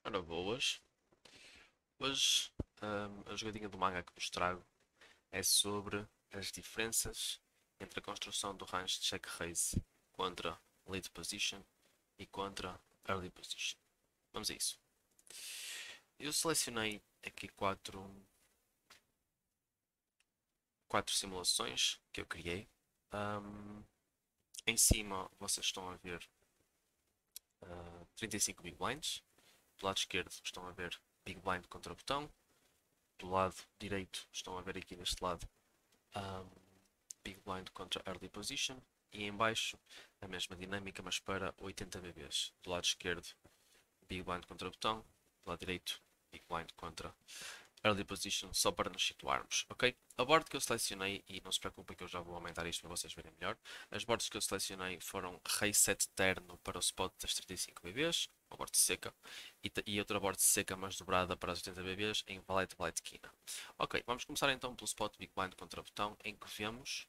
Ora boas, hoje a jogadinha do manga que vos trago é sobre as diferenças entre a construção do range de check raise contra lead position e contra early position. Vamos a isso. Eu selecionei aqui quatro simulações que eu criei. Ahm, Em cima vocês estão a ver 35 big blinds. Do lado esquerdo estão a ver big blind contra botão. Do lado direito estão a ver aqui neste lado um, big blind contra early position. E em baixo a mesma dinâmica, mas para 80 bbs. Do lado esquerdo big blind contra botão. Do lado direito big blind contra early position, só para nos situarmos, ok? A board que eu selecionei, e não se preocupem que eu já vou aumentar isto para vocês verem melhor, as boards que eu selecionei foram rei 7 terno para o spot das 35 bbs, uma board seca, e outra board seca mas dobrada para as 80 bbs em valete valete quina. Ok, vamos começar então pelo spot big blind contra botão, em que vemos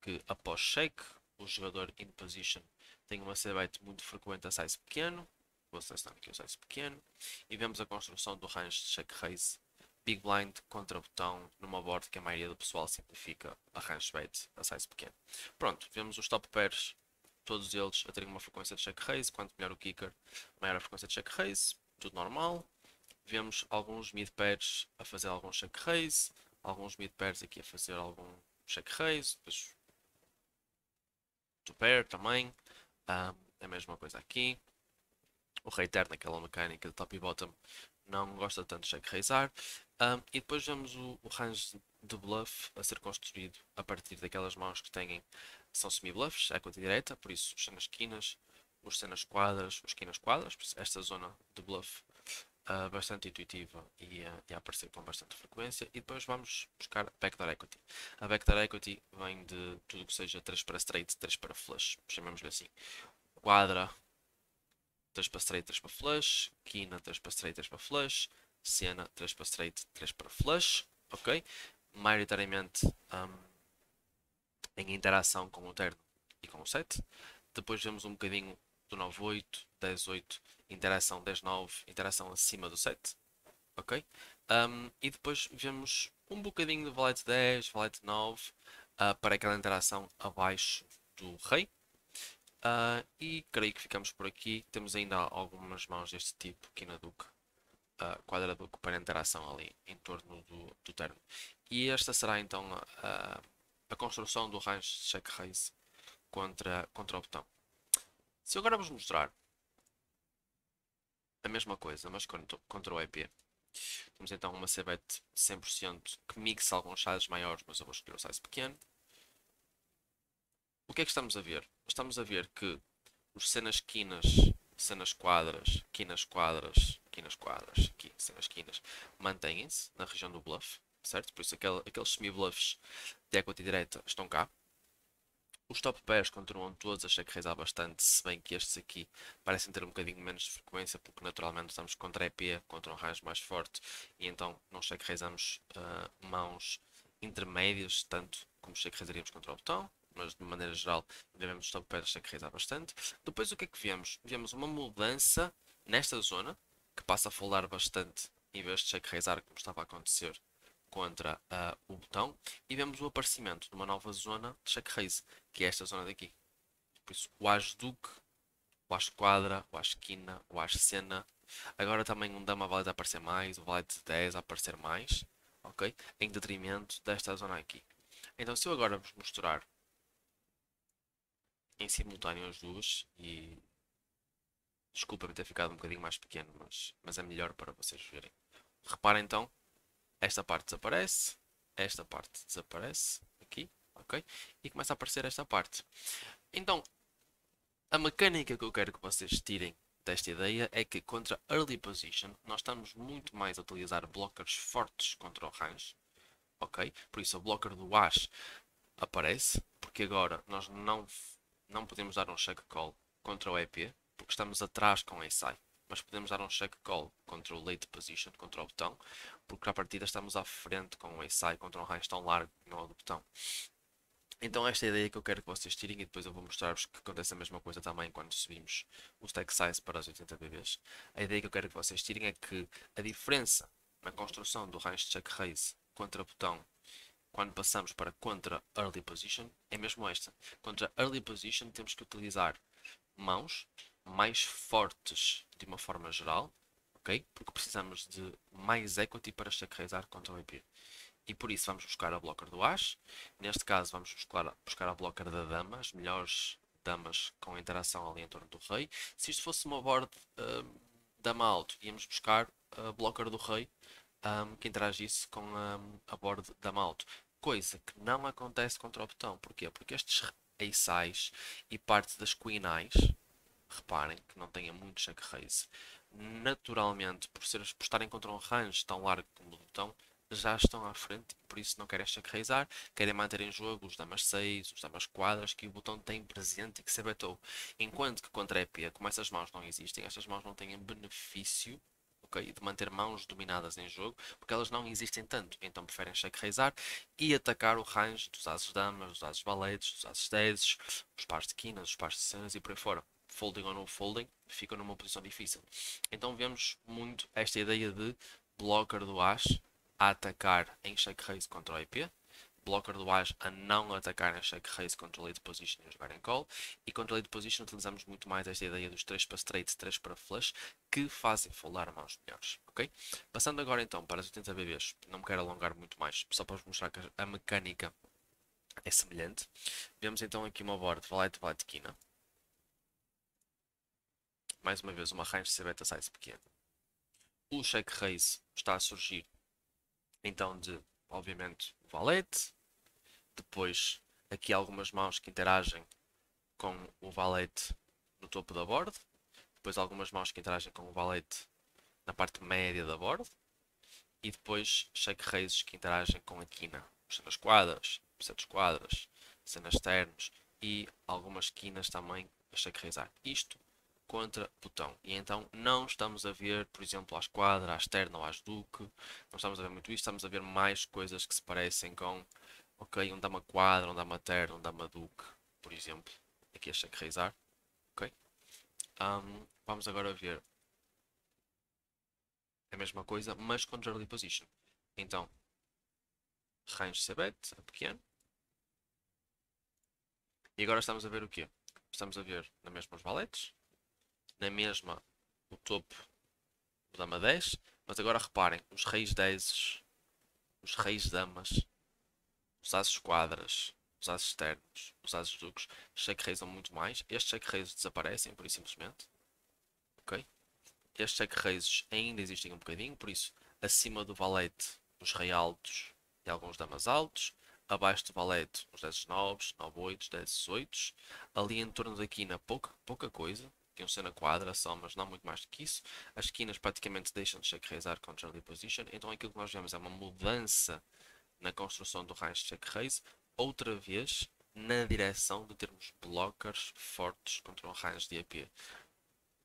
que após shake, o jogador in position tem uma c-bet muito frequente a size pequeno, vou selecionar aqui o size pequeno, e vemos a construção do range de check raise big blind contra botão numa board que a maioria do pessoal simplifica a range bet a size pequeno. Pronto, vemos os top pairs, todos eles a terem uma frequência de check raise, quanto melhor o kicker, maior a frequência de check raise, tudo normal. Vemos alguns mid pairs a fazer algum check raise, alguns mid pairs aqui a fazer algum check raise, depois to pair também, a mesma coisa aqui. O reiter naquela mecânica de top e bottom não gosta tanto de check raisar. E depois vemos o range de bluff a ser construído a partir daquelas mãos que têm, são semi-bluffs, equity direta, por isso os cenas quinas, os cenas quadras, os quinas quadras, esta zona de bluff bastante intuitiva e a aparecer com bastante frequência. E depois vamos buscar backdoor equity. A backdoor equity vem de tudo que seja 3 para straight, 3 para flush, chamemos-lhe assim. Quadra, 3 para straight, 3 para flush, quina, 3 para straight, 3 para flush, cena, 3 para straight, 3 para flush, ok? Maioritariamente em interação com o terno e com o set. Depois vemos um bocadinho do 9-8, 10-8, interação 10-9, interação acima do set, ok? E depois vemos um bocadinho de valete 10, valete 9, para aquela interação abaixo do rei. E creio que ficamos por aqui. Temos ainda algumas mãos deste tipo aqui na Duque, quadra Duque para interação ali em torno do terno. E esta será então a construção do range de check raise contra o botão. Se eu agora vos mostrar a mesma coisa, mas contra o EP, temos então uma c-bet 100% que mixa alguns sizes maiores, mas eu vou escolher o size pequeno. O que é que estamos a ver? Estamos a ver que os cenas quinas, cenas quadras, quinas quadras, quinas quadras, aqui, cenas quinas, mantêm-se na região do bluff, certo? Por isso aqueles semi-bluffs de equity direta estão cá. Os top pairs continuam todos a check raisar bastante, se bem que estes aqui parecem ter um bocadinho menos de frequência, porque naturalmente estamos contra EP, contra um range mais forte, e então não check raisamos mãos intermédias, tanto como check raisaríamos contra o botão, mas de maneira geral vemos os top pairs check raisar bastante. Depois o que é que vemos? Vemos uma mudança nesta zona, que passa a foldar bastante em vez de check raisar como estava a acontecer contra o botão, e vemos o aparecimento de uma nova zona de check raise, que é esta zona daqui. Por isso, o As Duque, o As Quadra, o As Quina, o As Cena. Agora também um Dama Valete a aparecer mais, o Valete de 10 a aparecer mais, ok? Em detrimento desta zona aqui. Então, se eu agora vos mostrar em simultâneo as duas, e desculpa-me ter ficado um bocadinho mais pequeno, mas é melhor para vocês verem. Reparem então, esta parte desaparece, esta parte desaparece, aqui, ok? E começa a aparecer esta parte. Então, a mecânica que eu quero que vocês tirem desta ideia é que contra early position nós estamos muito mais a utilizar blockers fortes contra o range, ok? Por isso o blocker do As aparece, porque agora nós não podemos dar um check call contra o EP, porque estamos atrás com a SI, mas podemos dar um check call contra o late position, contra o botão, porque à partida estamos à frente com o SI contra um range tão largo como é o do botão. Então esta é a ideia que eu quero que vocês tirem e depois eu vou mostrar-vos que acontece a mesma coisa também quando subimos o stack size para os 80 BBs. A ideia que eu quero que vocês tirem é que a diferença na construção do range check raise contra botão quando passamos para contra early position é mesmo esta. Contra early position temos que utilizar mãos mais fortes de uma forma geral, ok? Porque precisamos de mais equity para check raisear contra o IP. E por isso vamos buscar a blocker do As. Neste caso vamos buscar a blocker da dama, as melhores damas com interação ali em torno do rei. Se isto fosse uma board dama alto, íamos buscar a blocker do rei que interagisse com a board dama alto. Coisa que não acontece contra o botão. Porquê? Porque estes ace e parte das queen eyes, reparem que não tenha muito check raise, naturalmente, por estarem contra um range tão largo como o do botão, já estão à frente e por isso não querem check raisar, querem manter em jogo os damas 6, os damas quadras que o botão tem presente e que se abetou. Enquanto que contra a EP, como essas mãos não existem, estas mãos não têm benefício, okay, de manter mãos dominadas em jogo, porque elas não existem tanto, então preferem check raisar e atacar o range dos ases damas, dos ases valetes, dos ases 10, os pares de quinas, os pares de cenas e por aí fora. Folding ou no folding, ficam numa posição difícil. Então vemos muito esta ideia de blocker do As a atacar em check raise contra o IP, blocker do As a não atacar em check raise contra o lead position e a jogar em call, e contra o lead position utilizamos muito mais esta ideia dos 3 para straight, 3 para flush, que fazem foldar mãos melhores, ok? Passando agora então para as 80 BBs, não me quero alongar muito mais, só para vos mostrar que a mecânica é semelhante. Vemos então aqui uma board valete valete quina. Mais uma vez uma range C beta size pequena. O check raise está a surgir então de, obviamente, o valete. Depois aqui algumas mãos que interagem com o valete no topo da board. Depois algumas mãos que interagem com o valete na parte média da board. E depois check raises que interagem com a quina. Cenas quadras, setos quadras, cenas externos e algumas quinas também a check raisar. Isto contra botão. E então não estamos a ver, por exemplo, à esquadra, à externa ou às duque. Não estamos a ver muito isto. Estamos a ver mais coisas que se parecem com, ok, um dama quadra, um dama terno, um dama duque, por exemplo. Aqui a check raisar. Ok? Vamos agora ver a mesma coisa, mas com early position. Então, range c-bet, a pequeno. E agora estamos a ver o quê? Estamos a ver na mesma os valetes, na mesma o topo do dama 10, mas agora reparem, os reis 10, os reis damas, os ases quadras, os ases externos, os ases duques, check raisam muito mais. Estes check raises desaparecem, por simplesmente. Ok? Estes check raises ainda existem um bocadinho, por isso, acima do valete, os rei altos e alguns damas altos. Abaixo do valete, os 10 9, 9 8, 10 8. Ali em torno da quina, pouca coisa. Tem um cena quadra só, mas não muito mais do que isso. As quinas praticamente deixam de check raisar com early position. Então aquilo que nós vemos é uma mudança na construção do range check raise, outra vez na direção de termos blockers fortes contra um range de AP.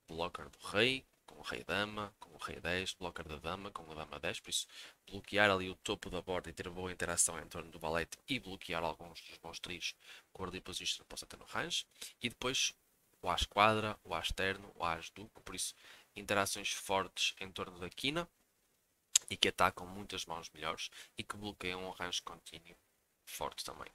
Blocker do rei, com o rei dama, com o rei 10, blocker da dama, com a dama 10, por isso bloquear ali o topo da borda e ter boa interação em torno do valete e bloquear alguns dos bons trios com o early position que possa ter no range. E depois o as quadra, o as terno, o as duque, por isso interações fortes em torno da quina e que atacam muitas mãos melhores e que bloqueiam um range contínuo forte também.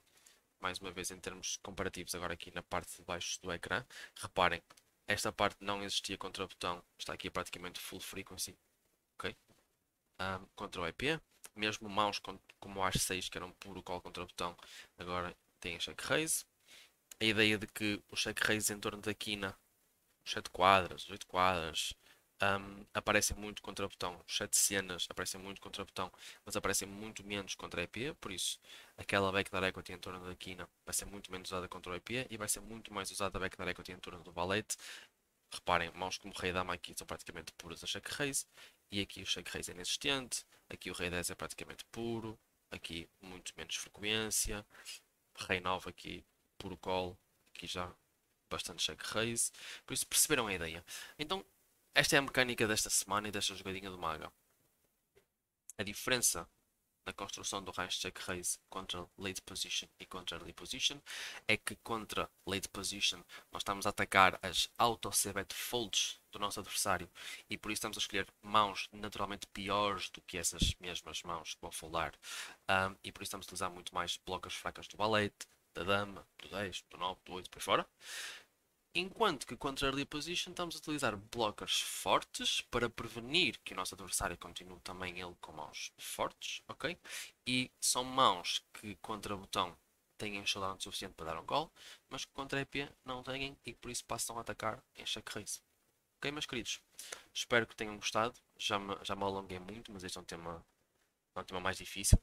Mais uma vez em termos comparativos agora aqui na parte de baixo do ecrã, reparem, esta parte não existia contra o botão, está aqui praticamente full frequency, ok? Contra o IP, mesmo mãos como o as 6 que eram puro call contra o botão, agora têm check raise. A ideia de que o check raise em torno da quina, os 7 quadras, os 8 quadras, aparecem muito contra o botão. Os 7 cenas aparecem muito contra o botão, mas aparecem muito menos contra a EP, por isso aquela backdoor equity em torno da quina vai ser muito menos usada contra o EP e vai ser muito mais usada a backdoor equity em torno do valete. Reparem, mãos como o rei dama aqui são praticamente puras a check raise, e aqui o check raise é inexistente, aqui o rei 10 é praticamente puro, aqui muito menos frequência, rei 9 aqui puro call, aqui já bastante check raise, por isso perceberam a ideia. Então esta é a mecânica desta semana e desta jogadinha do maga. A diferença na construção do range check raise contra late position e contra early position é que contra late position nós estamos a atacar as auto c-bet folds do nosso adversário e por isso estamos a escolher mãos naturalmente piores do que essas mesmas mãos que vão foldar e por isso estamos a utilizar muito mais blocas fracas do valete, da dama, do 10, do 9, do 8, por aí fora. Enquanto que contra early position estamos a utilizar blockers fortes para prevenir que o nosso adversário continue também ele com mãos fortes, ok? E são mãos que contra botão têm showdown suficiente para dar um call, mas que contra EP não têm e por isso passam a atacar em check raise. Ok, meus queridos? Espero que tenham gostado. Já me alonguei muito, mas este é um tema mais difícil.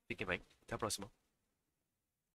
Fiquem bem. Até à próxima.